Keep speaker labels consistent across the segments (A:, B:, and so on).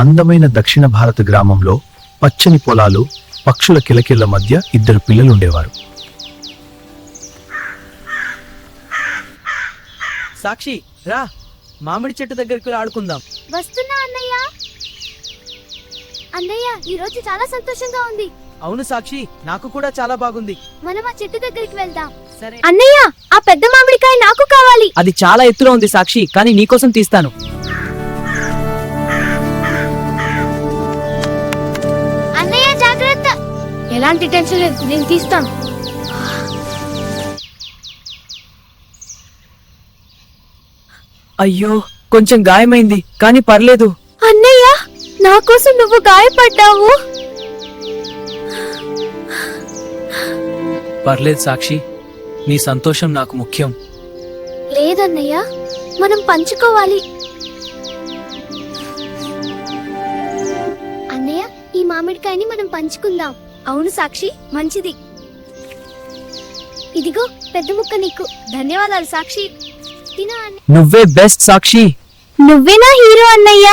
A: అందమైన దక్షిణ భారత గ్రామంలో పచ్చని పొలాలు, పక్షుల కిలకిళ్ల మధ్య ఇద్దరు పిల్లలుండేవారు.
B: సాక్షి రా, మామిడి చెట్టు దగ్గరికి ఆడుకుందాం.
C: వస్తున్నా అన్నయ్య. అన్నయ్య, ఈ రోజు చాలా సంతోషంగా ఉంది.
B: అవును సాక్షి, నాకు కూడా చాలా బాగుంది.
C: మనం ఆ చెట్టు దగ్గరికి వెళ్దాం.
B: సరే.
C: అన్నయ్య, ఆ పెద్ద మామిడికాయ నాకు కావాలి.
B: అది చాలా ఎత్తులో ఉంది సాక్షి, కానీ నీకోసం తీస్తాను.
C: అన్నయ్య జాగ్రత్త. ఎలాంటి టెన్షన్ లేదు, నేను తీస్తాను.
B: అయ్యో, కొంచెం గాయమైంది, కానీ పర్లేదు.
C: అన్నయ్య, నా కోసం నువ్వు గాయపడ్డావు.
B: పర్లేదు సాక్షి, నీ సంతోషం నాకు ముఖ్యం.
C: లేదన్నయ్య, మనం పంచుకోవాలి. అన్నయ్య, ఈ మామిడికాయని మనం పంచుకుందాం. అవును సాక్షి, మంచిది. ఇదిగో పెద్ద ముక్క నీకు. ధన్యవాదాలు సాక్షి. తిను అన్నయ్య.
B: నువ్వే బెస్ట్ సాక్షి.
C: నువ్వేనా హీరో అన్నయ్య.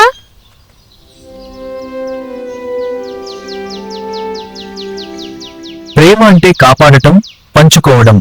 A: ప్రేమ అంటే కాపాడటం, పంచుకోవడం.